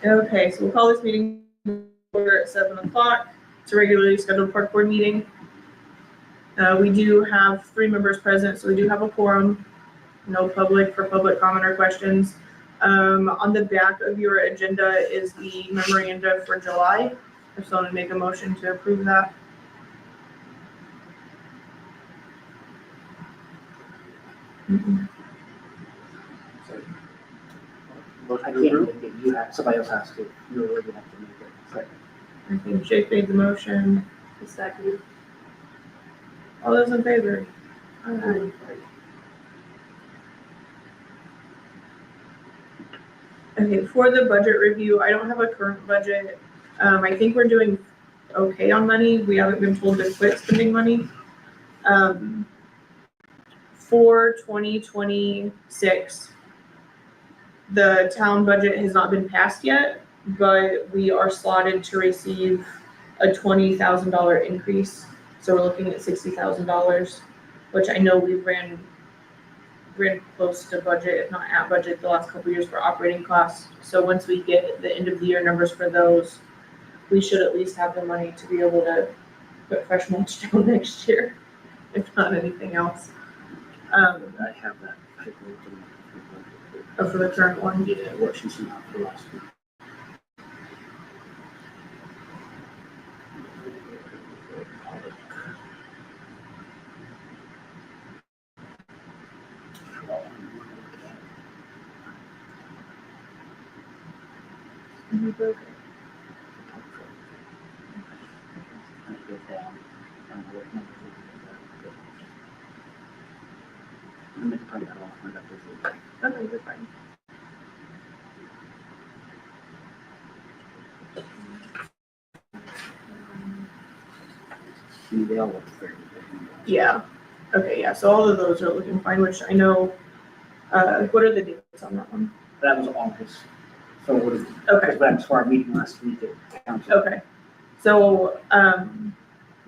Okay, so we'll call this meeting order at 7 o'clock. It's a regularly scheduled park board meeting. We do have 3 members present, so we do have a quorum. No public for public comment or questions. On the back of your agenda is the memoranda for July. If someone would make a motion to approve that. I can't make it, you have, somebody else has to, you're really gonna have to make it. Second. I think Jake made the motion. A second. All those in favor? Aye. Okay, for the budget review, I don't have a current budget. I think we're doing okay on money. We haven't been told to quit spending money. For 2026, the town budget has not been passed yet, but we are slotted to receive a $20,000 increase. So we're looking at $60,000, which I know we ran close to budget, if not at budget, the last couple of years for operating costs. So once we get the end of the year numbers for those, we should at least have the money to be able to put fresh mulch down next year, if not anything else. I have that paperwork. Oh, for the current one? Yeah, what she's sent out for last week. Okay, you're fine. They all look fairly good. Yeah. Okay, yeah, so all of those are looking fine, which I know, what are the dates on that one? That was August. So it would have, Okay, that's for our meeting last week at council. okay. So,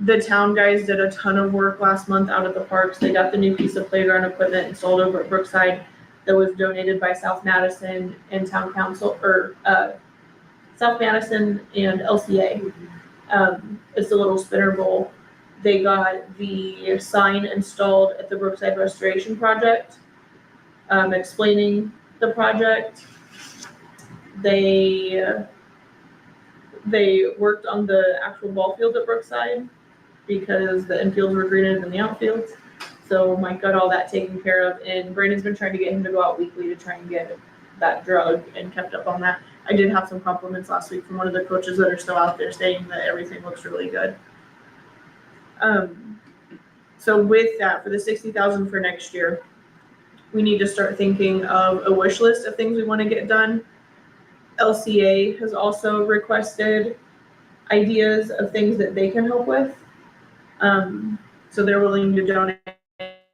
the town guys did a ton of work last month out at the parks. They got the new piece of playground equipment installed over at Brookside that was donated by South Madison and Town Council, or, South Madison and LCA. It's a little spinner bowl. They got the sign installed at the Brookside Restoration Project, explaining the project. They worked on the actual ball field at Brookside because the infields were greener than the outfields. So Mike got all that taken care of, and Brandon's been trying to get him to go out weekly to try and get that drug and kept up on that. I did have some compliments last week from one of the coaches that are still out there saying that everything looks really good. So with that, for the $60,000 for next year, we need to start thinking of a wish list of things we want to get done. LCA has also requested ideas of things that they can help with. So they're willing to donate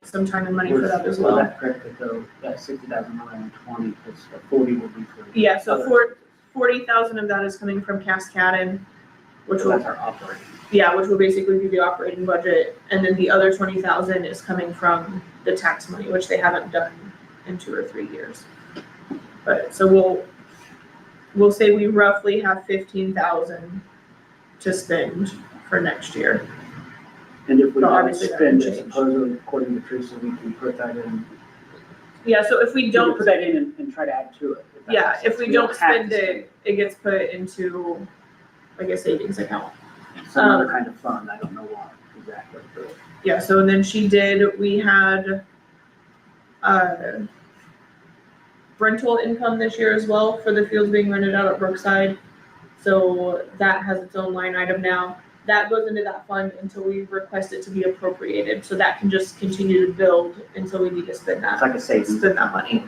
some time and money for that as well. That correct, though, that 60,000 and 20, because the 40 will be for. Yeah, so 40,000 of that is coming from Cascadon, which So will, that's our operating. yeah, which will basically be the operating budget. And then the other 20,000 is coming from the tax money, which they haven't done in 2 or 3 years. But so we'll say we roughly have 15,000 to spend for next year. And if we So don't obviously that spend can it, change. supposedly according to Teresa, we can put that in. Yeah, so if we We can don't, put that in and try to add to it. that yeah, makes if sense. we don't don't have spend to it, it gets put into like a savings account. Some other kind of fund, I don't know what exactly. But Yeah, so then we had rental income this year as well for the fields being rented out at Brookside. So that has its own line item now. That goes into that fund until we request it to be appropriated. So that can just continue to build until we need to spend It's that, like a savings spend that money.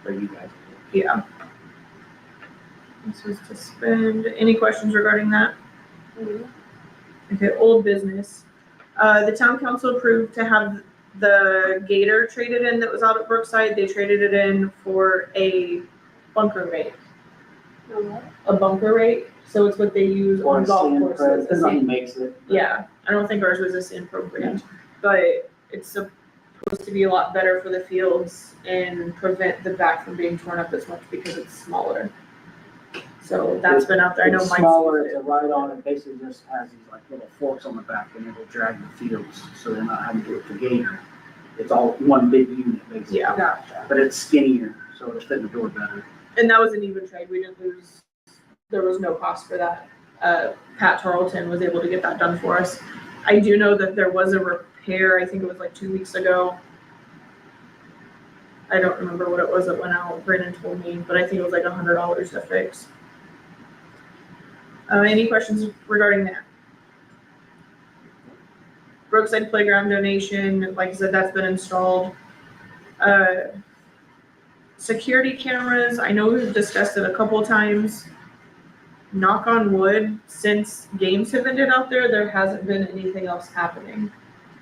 for you guys. Yeah. This is to spend. Any questions regarding that? Okay, old business. The town council approved to have the gator traded in that was out at Brookside. They traded it in for a bunker rate. A bunker rate, so it's what they use Or on a golf sand pro, courses. depends on who makes it. Yeah, I don't think ours was a sand program, but it's supposed to be a lot better for the fields and prevent the back from being torn up as much because it's smaller. So that's been out there. I know It's Mike's smaller, used it's a it. ride-on, it basically just has these like little forks on the back and it'll drag the fields, so they're not having to do it for gator. It's all one big unit basically. Yeah. Gotcha. But it's skinnier, so it'll fit in the door better. And that was an even trade. We didn't lose, there was no cost for that. Pat Tarleton was able to get that done for us. I do know that there was a repair, I think it was like 2 weeks ago. I don't remember what it was that went out, Brandon told me, but I think it was like $100 to fix. Any questions regarding that? Brookside Playground donation, like I said, that's been installed. Security cameras, I know we've discussed it a couple of times. Knock on wood, since games have ended out there hasn't been anything else happening.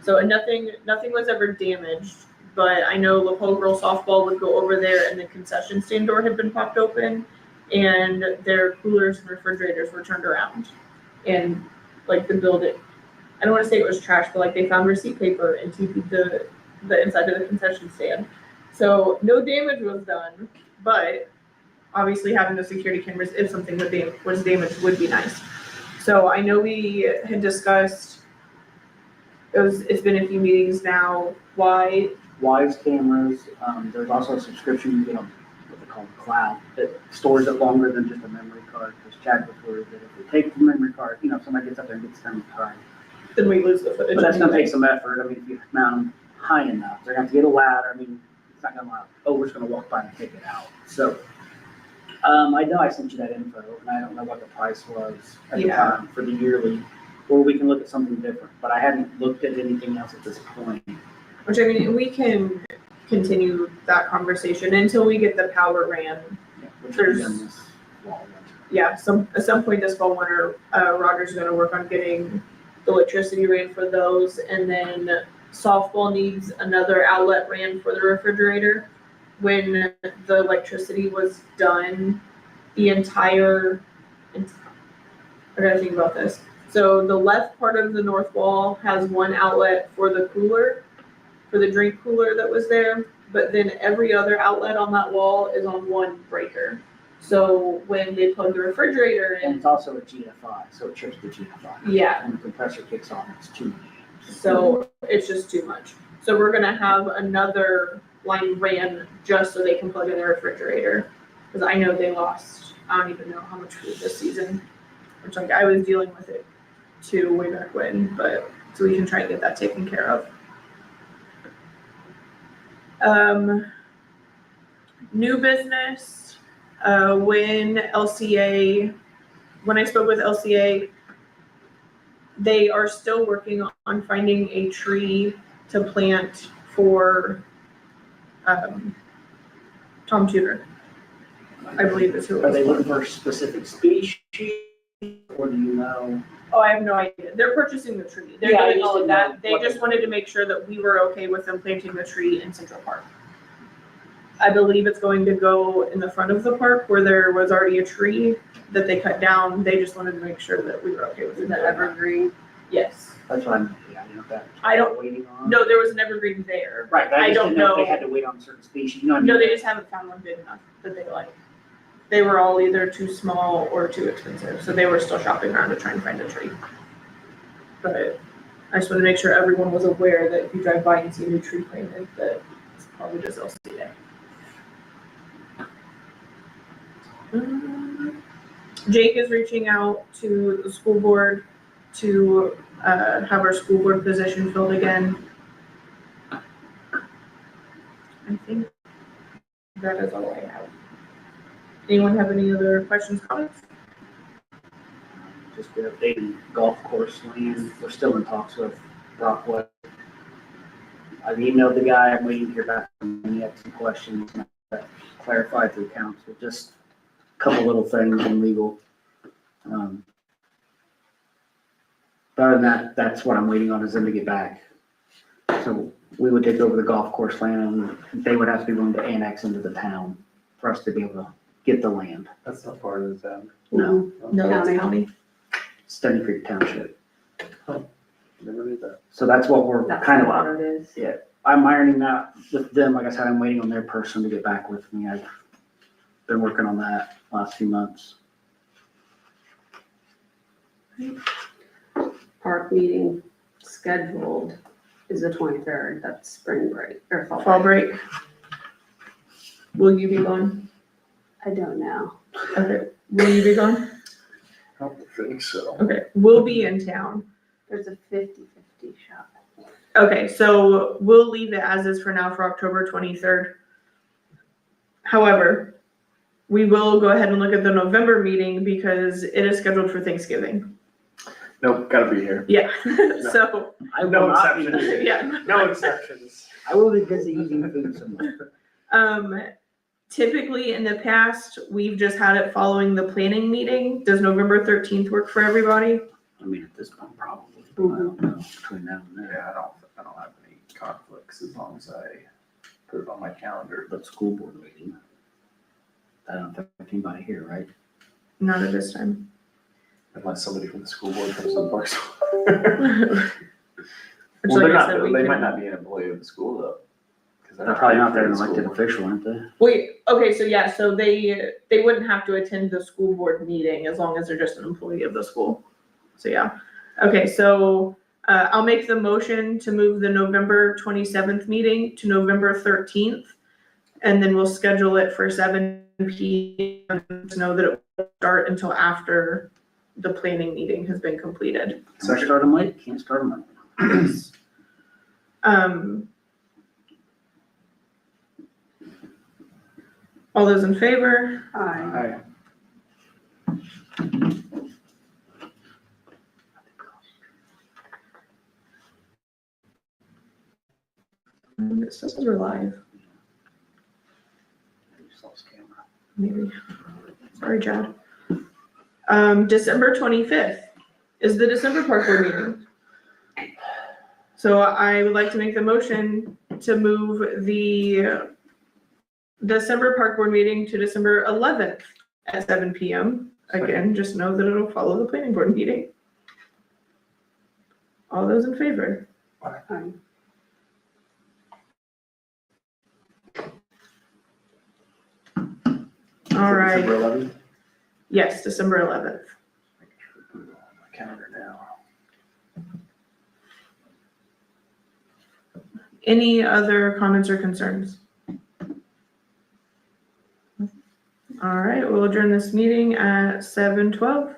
So nothing was ever damaged, but I know Lapel girls softball would go over there and the concession stand door had been popped open and their coolers and refrigerators were turned around. And like the building, I don't want to say it was trash, but like they found receipt paper and TP'd the inside of the concession stand. So no damage was done, but obviously having the security cameras if something was damaged would be nice. So I know we had discussed, it's been a few meetings now, why, Wise cameras, there's also a subscription you get on what they call the cloud that stores it longer than just a memory card. Because Chad was worried that if we take the memory card, if somebody gets up there and gets the memory card. then we lose the footage. But that's gonna take some effort. I mean, if you mount them high enough, they're gonna have to get a ladder. I mean, it's not gonna allow, we're just gonna walk by and take it out. So, I know I sent you that info and I don't know what the price was at the time for the yearly, or we can look at something different, but I hadn't looked at anything else at this point. Which I mean, we can continue that conversation until we get the power ran. Yeah, which we've done this fall. Yeah, at some point this fall winter, Roger's gonna work on getting the electricity ran for those, and then softball needs another outlet ran for the refrigerator. When the electricity was done, the entire, I gotta think about this. So the left part of the north wall has one outlet for the cooler, for the drink cooler that was there, but then every other outlet on that wall is on one breaker. So when they plug the refrigerator in. And it's also a GFI, so it trips the GFI. Yeah. When the compressor kicks on, it's too much. So it's just too much. So we're gonna have another line ran just so they can plug in their refrigerator. Cause I know they lost, I don't even know how much food this season, which like I was dealing with it too way back when, but so we can try and get that taken care of. New business, when I spoke with LCA, they are still working on finding a tree to plant for Tom Tudor, I believe is who it Are was. they looking for a specific species, or do you know? Oh, I have no idea. They're purchasing the tree. They're Yeah, I doing all just of didn't know that. They what just they- wanted to make sure that we were okay with them planting the tree in Central Park. I believe it's going to go in the front of the park where there was already a tree that they cut down. They just wanted to make sure that we were okay with it. The evergreen. Yes. That's what I'm, yeah, you know, that. I don't- Waiting on. No, there was an evergreen there. Right, but I I just don't didn't know if know. they had to wait on certain species, you know what I mean? No, they just haven't found one big enough that they like. They were all either too small or too expensive, so they were still shopping around to try and find a tree. But I just want to make sure everyone was aware that if you drive by and see a new tree planted, that it's probably just LCA. Jake is reaching out to the school board to have our school board position filled again. I think that is all I have. Anyone have any other questions, comments? Just the updated golf course land, we're still in talks with Brockway. I've emailed the guy, I'm waiting to hear back from him, he had some questions, and I clarified through council, just a couple little things in legal. But other than that, that's what I'm waiting on, is them to get back. So we would take over the golf course land, and they would have to be willing to annex into the town for us to be able to get the land. That's not part of the town. No, No, that's County. county. Stony Creek Township. Never knew that. So that's what we're That's kind of, what it is. yeah, I'm ironing that with them. Like I said, I'm waiting on their person to get back with me. I've been working on that last few months. Park meeting scheduled is the 23rd, that's spring break, or Fall break. Will you be gone? I don't know. Okay, will you be gone? I don't think so. Okay, we'll be in town. There's a 50-50 shot. Okay, so we'll leave it as is for now for October 23rd. However, we will go ahead and look at the November meeting because it is scheduled for Thanksgiving. Nope, gotta be here. Yeah, so, I will No not be exceptions. there. yeah. No exceptions. I will be busy eating food somewhere. Typically in the past, we've just had it following the planning meeting. Does November 13th work for everybody? I mean, at this point, probably, but I don't know, between now and then. Yeah, I don't have any conflicts as long as I put it on my calendar. But school board meeting, that don't affect anybody here, right? Not at this time. Unless somebody from the school board comes to the parks. Which, Well, like they're I not, said, we they can- might not be an employee of the school though. 'Cause They're probably not paid their for the school elected board. official, aren't they? Wait, okay, so yeah, so they wouldn't have to attend the school board meeting as long as they're just an employee of the school. So yeah, okay, so I'll make the motion to move the November 27th meeting to November 13th. And then we'll schedule it for 7 p.m. to know that it won't start until after the planning meeting has been completed. Can't start them late, can't start them late. All those in favor? Aye. Hi. It says we're live, Just lost camera. maybe. Sorry, Chad. December 25th is the December park board meeting. So I would like to make the motion to move the December park board meeting to December 11th at 7 p.m. Again, just know that it'll follow the planning board meeting. All those in favor? Aye. All right, December 11th. yes, December 11th. Put it on my calendar now. Any other comments or concerns? All right, we'll adjourn this meeting at 7:12.